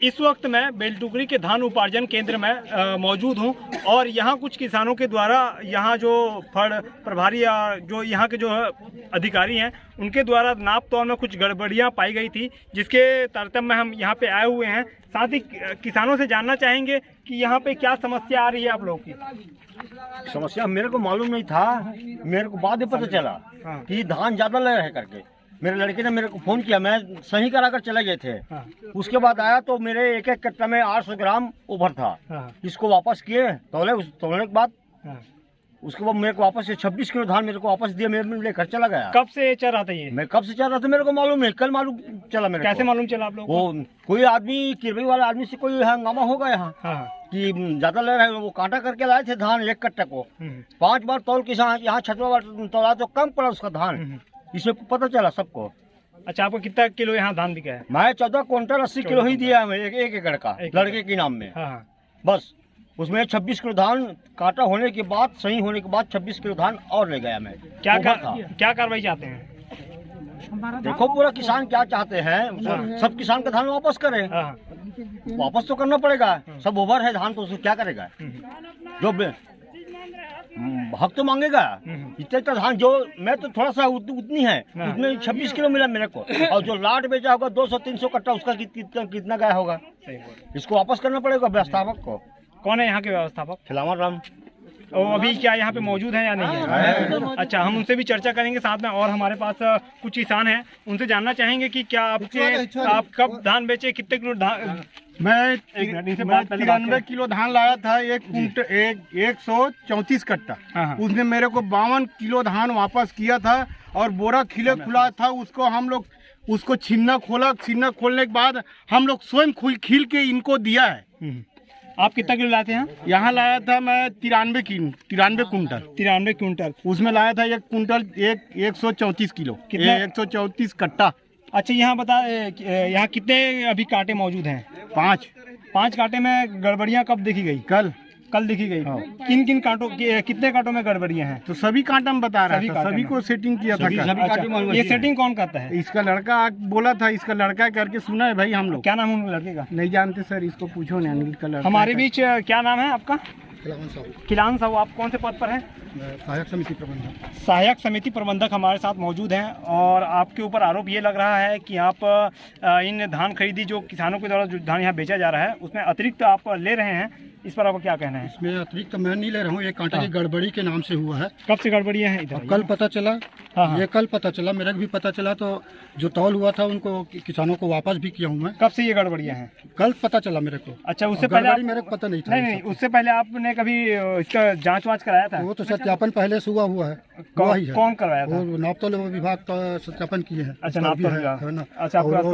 इस वक्त मैं बेलटुकड़ी के धान उपार्जन केंद्र में मौजूद हूं और यहां कुछ किसानों के द्वारा यहां जो फड़ प्रभारी या जो यहां के जो अधिकारी हैं उनके द्वारा नाप तौल में कुछ गड़बड़ियां पाई गई थी, जिसके तारतम्य में हम यहां पे आए हुए हैं। साथ ही किसानों से जानना चाहेंगे कि यहां पे क्या समस्या आ रही है आप लोगों की। समस्या मेरे को मालूम नहीं था, मेरे को बाद में पता चला कि धान ज्यादा ले रहे करके। मेरे लड़के ने मेरे को फोन किया, मैं सही करा कर चले गए थे। उसके बाद आया तो मेरे एक एक कट्टा में 800 ग्राम ओवर था। इसको वापस किए तोलने के बाद उसके बाद मेरे को वापस से 26 किलो धान मेरे को वापस दिया, मेरे लेकर चला गया। कब से चल रहा था ये? मैं कब से चल रहा था मेरे को मालूम नहीं, कल मालूम चला मेरे कैसे मालूम चला आप लोग? वो कोई आदमी किरबई वाला आदमी से कोई हंगामा होगा यहाँ कि ज्यादा ले रहे हैं। वो कांटा करके लाए थे धान एक कट्टा को 5 बार तौल के यहाँ छठवा बार तौला तो कम पड़ा उसका धान, इसमें पता चला सबको। अच्छा, आपको कितना किलो यहाँ धान बिका है? मैं 14 क्विंटल 80 किलो ही दिया है एक एकड़ का लड़के के नाम में। बस उसमें 26 किलो धान काटा होने के बाद, सही होने के बाद 26 किलो धान और ले गया मैं। क्या कार्रवाई चाहते हैं? देखो पूरा किसान क्या चाहते हैं, सब किसान का धान वापस करे। वापस तो करना पड़ेगा, सब ओवर है धान तो उसको क्या करेगा? जो हक तो मांगेगा। इतना धान जो मैं तो थोड़ा सा उतनी है, उसमें 26 किलो मिला मेरे को, और जो लाट बेचा होगा 200-300 कट्टा उसका कितना गया होगा? इसको वापस करना पड़ेगा व्यवस्थापक को। कौन है यहाँ के व्यवस्थापक? खिलावन राम। अभी क्या यहाँ पे मौजूद है या नहीं है? अच्छा, हम उनसे भी चर्चा करेंगे साथ में। और हमारे पास कुछ किसान हैं, उनसे जानना चाहेंगे कि क्या आप कब धान बेचे, कितने किलो धान? मैं 93 किलो धान लाया था, 134 कट्टा। उसने मेरे को 52 किलो धान वापस किया था और बोरा खिले खुला था। उसको हम लोग उसको छिन्ना खोलने के बाद हम लोग स्वयं खील के इनको दिया है। आप कितना किलो लाते हैं? यहाँ लाया था मैं 93 कुंटल। 93 कुंटल। उसमें लाया था 1 कुंटल 134 किलो, 134 कट्टा। अच्छा, यहाँ बता, यहाँ कितने अभी कांटे मौजूद हैं? 5 कांटे में गड़बड़ियाँ कब देखी गई? कल देखी गई। किन कांटों कितने कांटों में गड़बड़ियाँ हैं? तो सभी कांटा में बता रहा था, सभी को सेटिंग किया था। ये सेटिंग कौन करता है? इसका लड़का बोला था, इसका लड़का करके सुना है भाई हम लोग। क्या नाम है उन लड़के का? नहीं जानते सर, इसको पूछो ना। अनिल का लड़का हमारे बीच क्या नाम है आपका? खिलावन साहू। आप कौन से पद पर हैं? सहायक समिति प्रबंधक। सहायक समिति प्रबंधक हमारे साथ मौजूद हैं और आपके ऊपर आरोप ये लग रहा है कि आप इन धान खरीदी जो किसानों के द्वारा जो धान यहाँ बेचा जा रहा है उसमें अतिरिक्त आप ले रहे हैं। इस पर आपका क्या कहना है? इसमें अतिरिक्त मैं नहीं ले रहा हूँ, ये कांटे की गड़बड़ी के नाम से हुआ है। कब से गड़बड़ियाँ हैं इधर? कल पता चला। ये कल पता चला, मेरे को भी पता चला। तो जो तौल हुआ था उनको किसानों को वापस भी किया हूँ मैं। कब से ये गड़बड़ियाँ हैं? कल पता चला मेरे को। अच्छा, उससे पहले मेरे को पता नहीं था। नहीं, उससे पहले आपने कभी इसका जाँच वाँच कराया था? वो तो सत्यापन पहले से हुआ है। कौन करवाया था? वो नापतोल विभाग तो सत्यापन किए हैं। अच्छा,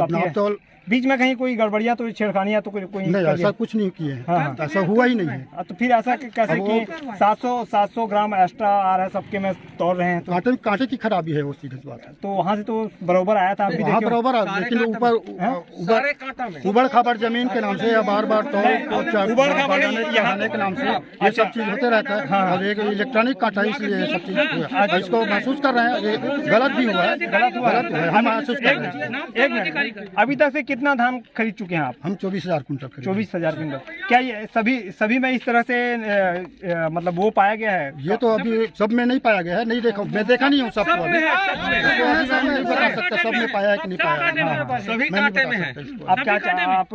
नापतोल बीच में कहीं कोई गड़बड़ियाँ तो छेड़खानियाँ तो कोई नहीं, ऐसा कुछ नहीं किए हैं। ऐसा हुआ ही नहीं है। तो फिर ऐसा कैसे कि 700 ग्राम एक्स्ट्रा आ रहा है सबके में तोड़ रहे हैं? तो कांटे की खराबी है, वो सीधी बात है। तो वहाँ से तो बरोबर आया था, बरोबर, लेकिन ऊपर उबड़ खाबड़ जमीन के नाम से या बार यहाँ के नाम से ये सब चीज होते रहता है। और एक इलेक्ट्रॉनिक कांटा, इसलिए सब चीज इसको महसूस कर रहे हैं। ये गलत भी हुआ है, गलत हुआ है, हम महसूस कर रहे हैं। एक मिनट, अभी तक से कितना धान खरीद चुके हैं आप? हम 24,000 कुंटल। 24,000 कुंटल। क्या ये सभी में इस तरह से मतलब वो पाया गया है? ये तो अभी सब में नहीं पाया गया है, नहीं देखा, मैं देखा नहीं हूँ सबको। अभी नहीं बता सकता सब में पाया है कि नहीं पाया। सभी कांटे में है। आप क्या आप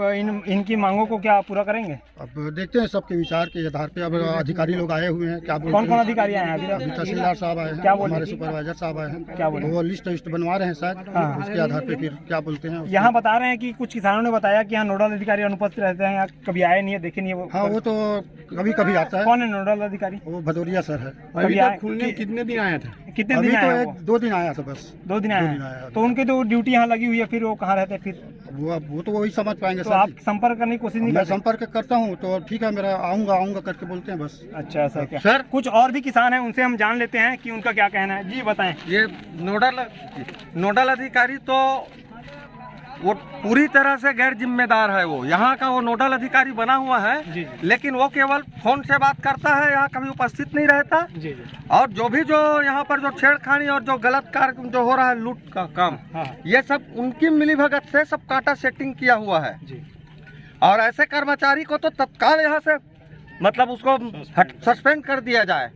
इनकी मांगों को क्या पूरा करेंगे? अब देखते हैं सबके विचार के आधार पे। अब अधिकारी लोग आए हुए हैं, क्या बोलते हैं? कौन अधिकारी आए हैं अभी? तहसीलदार साहब आए हैं, क्या बोले? हमारे सुपरवाइजर साहब आए हैं, क्या बोले? वो लिस्ट बनवा रहे हैं शायद, उसके आधार पे फिर क्या बोलते हैं। यहाँ बता रहे हैं कि कुछ किसानों ने बताया कि यहाँ नोडल अधिकारी अनुपस्थित रहते हैं, यहाँ कभी आए नहीं है, देखे नहीं है। हाँ, वो तो कभी कभी आता है। कौन है नोडल अधिकारी? वो भदौरिया सर है। कितने दिन आया था? कितने दिन आया? 2 दिन आया था बस। 2 दिन आया। तो उनकी तो ड्यूटी यहाँ लगी हुई है, फिर वो कहाँ रहते हैं? फिर वो तो वही समझ पाएंगे। तो आप संपर्क करने की कोशिश नहीं? मैं संपर्क करता हूँ, तो ठीक है, मेरा आऊँगा करके बोलते हैं बस। अच्छा, ऐसा क्या? सर, कुछ और भी किसान हैं, उनसे हम जान लेते हैं कि उनका क्या कहना है। जी बताएं। ये नोडल अधिकारी तो वो पूरी तरह से गैर जिम्मेदार है। वो यहाँ का वो नोडल अधिकारी बना हुआ है, लेकिन वो केवल फोन से बात करता है, यहाँ कभी उपस्थित नहीं रहता। और जो यहाँ पर जो छेड़खानी और जो गलत कार्य जो हो रहा है, लूट का काम, ये सब उनकी मिलीभगत से सब कांटा सेटिंग किया हुआ है। और ऐसे कर्मचारी को तो तत्काल यहाँ से मतलब उसको सस्पेंड कर दिया जाए,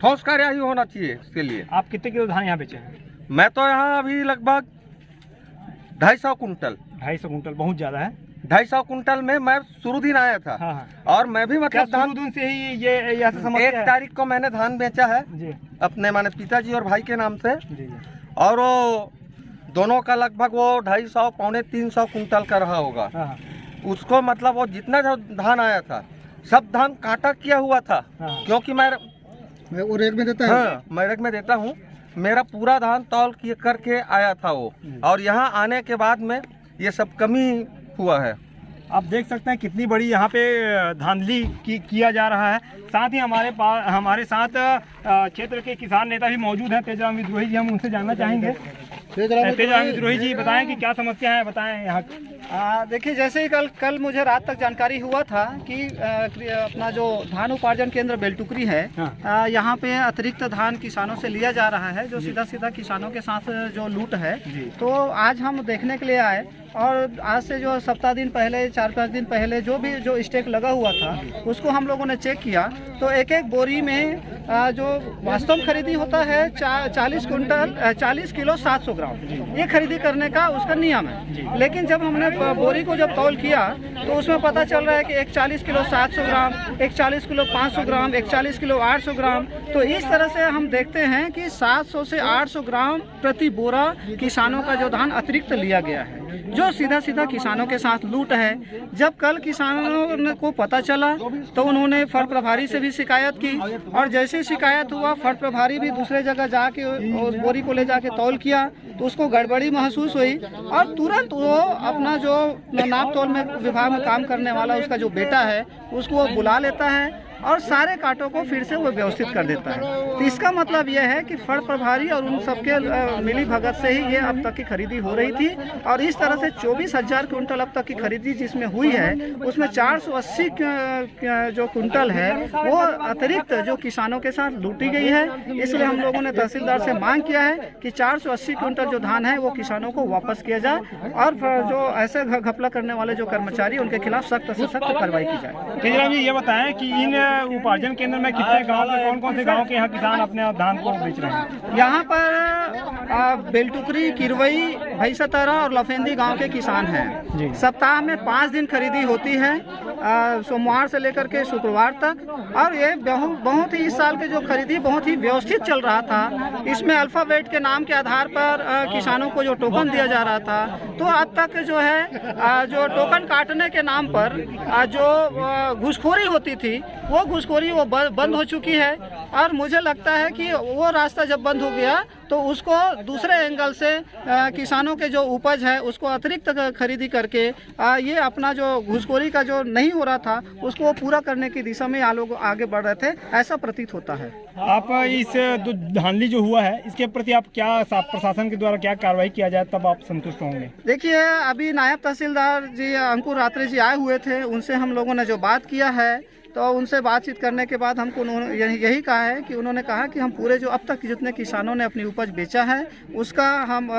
ठोस कार्यवाही होना चाहिए इसके लिए। आप कितने किलो धान यहाँ बेचे हैं? मैं तो यहाँ अभी लगभग 250 कुंटल। 250 कुंटल बहुत ज़्यादा है। 250 कुंटल में मैं शुरू दिन आया था। हाँ। और मैं भी मतलब शुरू दिन से ही ये ऐसा समस्या 1 तारीख को मैंने धान बेचा है जी अपने माने पिताजी और भाई के नाम से, जी। और वो दोनों का लगभग वो 250 पौने 300 कुंटल का रहा होगा। हाँ। उसको मतलब वो जितना जो धान आया था सब धान कांटा किया हुआ था। हाँ। क्योंकि मैं वो रेट में देता है। हाँ, मैं रेट में देता हूँ। मेरा पूरा धान तौल करके आया था वो, और यहाँ आने के बाद में ये सब कमी हुआ है। आप देख सकते हैं कितनी बड़ी यहाँ पे धांधली किया जा रहा है। साथ ही हमारे साथ क्षेत्र के किसान नेता भी मौजूद हैं, तेजराम विद्रोही जी, हम उनसे जानना चाहेंगे। तेजराम विद्रोही जी बताएं कि क्या समस्या है, बताएं यहाँ। देखिए, जैसे ही कल मुझे रात तक जानकारी हुआ था कि अपना जो धान उपार्जन केंद्र बेलटुकरी है, यहाँ पे अतिरिक्त धान किसानों से लिया जा रहा है, जो सीधा किसानों के साथ जो लूट है। तो आज हम देखने के लिए आए, और आज से जो सप्ताह दिन पहले 4-5 दिन पहले जो स्टेक लगा हुआ था उसको हम लोगों ने चेक किया, तो एक बोरी में जो वास्तव में खरीदी होता है 40 किलो 700 ग्राम, ये खरीदी करने का उसका नियम है। लेकिन जब हमने बोरी को जब तौल किया तो उसमें पता चल रहा है कि एक 40 किलो 700 ग्राम, एक 40 किलो 500 ग्राम, एक 40 किलो 800 ग्राम। तो इस तरह से हम देखते हैं कि 700 से 800 ग्राम प्रति बोरा किसानों का जो धान अतिरिक्त लिया गया है, जो सीधा किसानों के साथ लूट है। जब कल किसानों को पता चला तो उन्होंने फल प्रभारी से भी शिकायत की, और जैसे शिकायत हुआ फल प्रभारी भी दूसरे जगह जाके उस बोरी को ले जाके तौल किया, तो उसको गड़बड़ी महसूस हुई, और तुरंत वो अपना जो नाप तौल में विभाग में काम करने वाला उसका जो बेटा है उसको वो बुला लेता है, और सारे कांटों को फिर से वो व्यवस्थित कर देता है। तो इसका मतलब यह है कि फल प्रभारी और उन सबके मिली भगत से ही ये अब तक की खरीदी हो रही थी, और इस तरह से 24,000 कुंटल अब तक की खरीदी जिसमें हुई है, उसमें 480 जो कुंटल है वो अतिरिक्त जो किसानों के साथ लूटी गई है। इसलिए हम लोगों ने तहसीलदार से मांग किया है कि 480 कुंटल जो धान है वो किसानों को वापस किया जाए, और जो ऐसे घपला करने वाले जो कर्मचारी उनके खिलाफ सख्त से सख्त कार्रवाई की जाए। तेजराम जी ये बताएं कि इन उपार्जन केंद्र में कितने गांव के, कौन से गांव के यहाँ किसान अपने धान को बेच रहे हैं? यहाँ पर बेलटुकरी, किरवई, भैंसतरा और लफेंदी गांव के किसान हैं। सप्ताह में 5 दिन खरीदी होती है, सोमवार से लेकर के शुक्रवार तक, और ये बहुत ही इस साल के जो खरीदी बहुत ही व्यवस्थित चल रहा था। इसमें अल्फाबेट के नाम के आधार पर किसानों को जो टोकन दिया जा रहा था, तो अब तक जो है जो टोकन काटने के नाम पर जो घूसखोरी होती थी वो घूसखोरी बंद हो चुकी है। और मुझे लगता है कि वो रास्ता जब बंद हो गया तो उसको दूसरे एंगल से किसानों के जो उपज है उसको अतिरिक्त खरीदी करके ये अपना जो घूसखोरी का जो नहीं हो रहा था उसको पूरा करने की दिशा में लोग आगे बढ़ रहे थे, ऐसा प्रतीत होता है। आप इस धांधली जो हुआ है इसके प्रति आप क्या प्रशासन के द्वारा क्या कार्रवाई किया जाए तब आप संतुष्ट होंगे? देखिए, अभी नायब तहसीलदार जी अंकुर रात्रे जी आए हुए थे, उनसे हम लोगों ने जो बात किया है तो उनसे बातचीत करने के बाद हमको यही कहा है कि उन्होंने कहा कि हम पूरे जो अब तक जितने किसानों ने अपनी उपज बेचा है उसका हम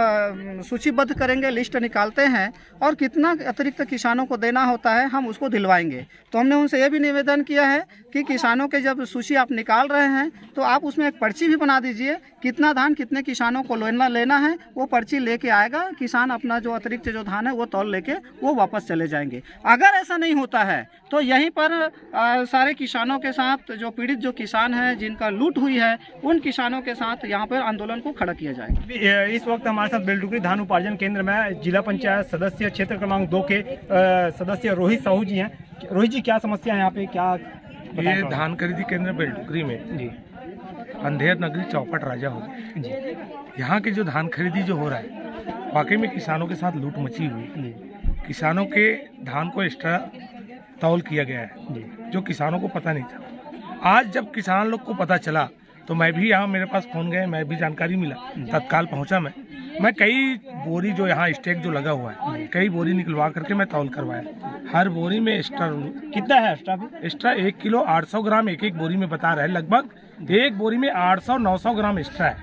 सूचीबद्ध करेंगे, लिस्ट निकालते हैं, और कितना अतिरिक्त किसानों को देना होता है हम उसको दिलवाएंगे। तो हमने उनसे यह भी निवेदन किया है कि किसानों के जब सूची आप निकाल रहे हैं तो आप उसमें एक पर्ची भी बना दीजिए, कितना धान कितने किसानों को लेना है, वो पर्ची लेके आएगा किसान, अपना जो अतिरिक्त जो धान है वो तौल लेके वो वापस चले जाएंगे। अगर ऐसा नहीं होता है तो यहीं पर सारे किसानों के साथ जो पीड़ित जो किसान हैं जिनका लूट हुई है उन किसानों के साथ यहाँ पर आंदोलन को खड़ा किया जाएगा। इस वक्त हमारे साथ बेलटुकरी धान उपार्जन केंद्र में जिला पंचायत सदस्य क्षेत्र क्रमांक 2 के सदस्य रोहित साहू जी हैं। रोहित जी, क्या समस्या है यहाँ पे, क्या? ये धान खरीदी केंद्र बेलटुकरी में जी अंधेर नगरी चौपट राजा हो जी, यहाँ के जो धान खरीदी जो हो रहा है वाकई में किसानों के साथ लूट मची हुई। किसानों के धान को एक्स्ट्रा तौल किया गया है जो किसानों को पता नहीं था। आज जब किसान लोग को पता चला तो मैं भी यहाँ, मेरे पास फ़ोन गए, मैं भी जानकारी मिला, तत्काल पहुँचा। मैं कई बोरी जो यहाँ स्टेक जो लगा हुआ है कई बोरी निकलवा करके मैं तौल करवाया। हर बोरी में एक्स्ट्रा कितना है एक्स्ट्रा 1 किलो 800 ग्राम एक बोरी में बता रहा है। लगभग एक बोरी में 800-900 ग्राम एक्स्ट्रा है।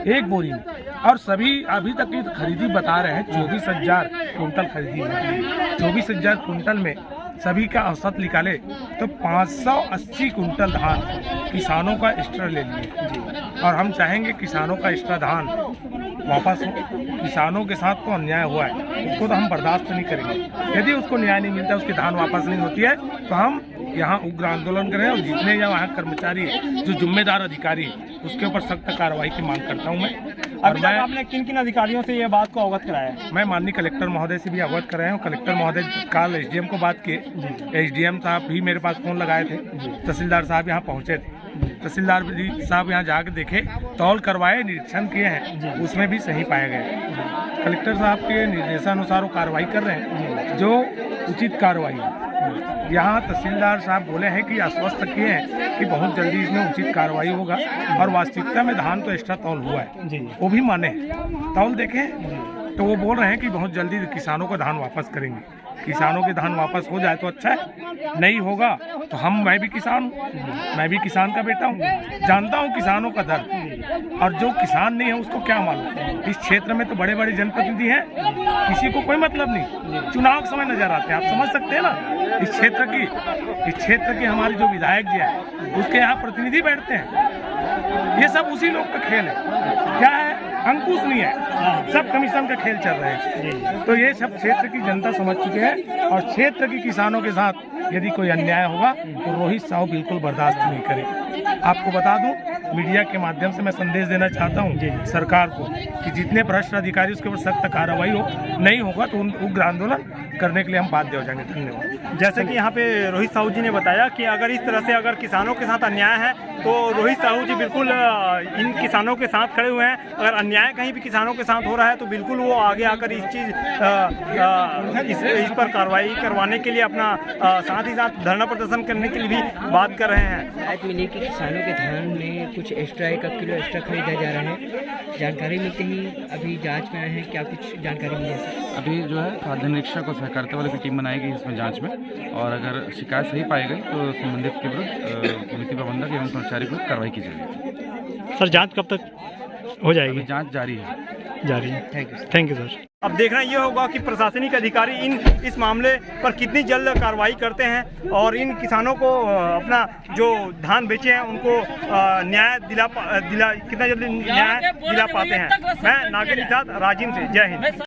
एक बोरी में, और सभी अभी तक की खरीदी बता रहे हैं 24,000 कुंटल खरीदी है। 24,000 कुंटल में सभी का औसत निकाले तो 580 कुंटल धान किसानों का एक्स्ट्रा ले लिए, और हम चाहेंगे किसानों का एक्स्ट्रा धान वापस हो। किसानों के साथ तो अन्याय हुआ है, उसको तो हम बर्दाश्त नहीं करेंगे। यदि उसको न्याय नहीं मिलता, उसकी धान वापस नहीं होती है, तो हम यहाँ उग्र आंदोलन करें, और जितने यहाँ कर्मचारी है, जो जिम्मेदार अधिकारी है, उसके ऊपर सख्त कार्रवाई की मांग करता हूँ मैं। और अभी तक आपने किन किन अधिकारियों से ये बात को अवगत कराया है? मैं माननीय कलेक्टर महोदय से भी अवगत कराया हूँ। कलेक्टर महोदय कल एसडीएम को बात किए, एसडीएम साहब भी मेरे पास फ़ोन लगाए थे, तहसीलदार साहब यहाँ पहुँचे थे, तहसीलदार जी साहब यहाँ जाकर देखे, तौल करवाए, निरीक्षण किए हैं, उसमें भी सही पाया गया। कलेक्टर साहब के निर्देशानुसार वो कार्रवाई कर रहे हैं, जो उचित कार्रवाई है। यहाँ तहसीलदार साहब बोले हैं कि आश्वस्त किए हैं कि बहुत जल्दी इसमें उचित कार्रवाई होगा, और वास्तविकता में धान तो एक्स्ट्रा तौल हुआ है, वो भी माने। तौल देखें तो वो बोल रहे हैं कि बहुत जल्दी किसानों को धान वापस करेंगे। किसानों के धान वापस हो जाए तो अच्छा है, नहीं होगा तो मैं भी किसान हूँ, मैं भी किसान का बेटा हूँ, जानता हूँ किसानों का दर्द। और जो किसान नहीं है उसको क्या मालूम। इस क्षेत्र में तो बड़े बड़े जनप्रतिनिधि हैं, किसी को कोई मतलब नहीं। चुनाव के समय नजर आते हैं, आप समझ सकते हैं ना। इस क्षेत्र की हमारे जो विधायक जी हैं, उसके यहाँ प्रतिनिधि बैठते हैं। ये सब उसी लोग का खेल है। क्या है, अंकुश नहीं है, सब कमीशन का खेल चल रहे हैं। तो ये सब क्षेत्र की जनता समझ चुके हैं, और क्षेत्र के किसानों के साथ यदि कोई अन्याय होगा तो रोहित साहू बिल्कुल बर्दाश्त नहीं करेंगे। आपको बता दूं, मीडिया के माध्यम से मैं संदेश देना चाहता हूं सरकार को कि जितने भ्रष्ट अधिकारी उसके ऊपर सख्त कार्रवाई हो, नहीं होगा तो उग्र आंदोलन करने के लिए हम बाध्य हो जाएंगे। धन्यवाद। जैसे कि यहाँ पे रोहित साहू जी ने बताया कि अगर इस तरह से अगर किसानों के साथ अन्याय है तो रोहित साहू जी बिल्कुल इन किसानों के साथ खड़े हुए हैं। अगर अन्याय कहीं भी किसानों के साथ हो रहा है तो बिल्कुल वो आगे आकर इस पर कार्रवाई करवाने के लिए अपना साथ ही साथ धरना प्रदर्शन करने के लिए भी बात कर रहे हैं। शिकायत मिली कि किसानों के धान में कुछ एक्स्ट्रा 1 किलो एक्स्ट्रा खरीदा जा रहा है। जानकारी मिलते ही अभी जांच में आए हैं, क्या कुछ जानकारी मिली है? अभी जो है खाद्य निरीक्षक और सहकारिता वाले की टीम बनाई गई इसमें जांच में, और अगर शिकायत सही पाई गई तो संबंधित के विरुद्ध समिति प्रबंधक एवं कर्मचारी के विरुद्ध कार्रवाई की जाएगी। सर जांच कब तक हो जाएगी? जांच जारी है। Thank you sir. अब देखना ये होगा कि प्रशासनिक अधिकारी इस मामले पर कितनी जल्द कार्रवाई करते हैं, और इन किसानों को अपना जो धान बेचे हैं उनको न्याय कितना जल्दी न्याय दिला पाते हैं। मैं नागेंद्र निषाद, राजिम से, जय हिंद।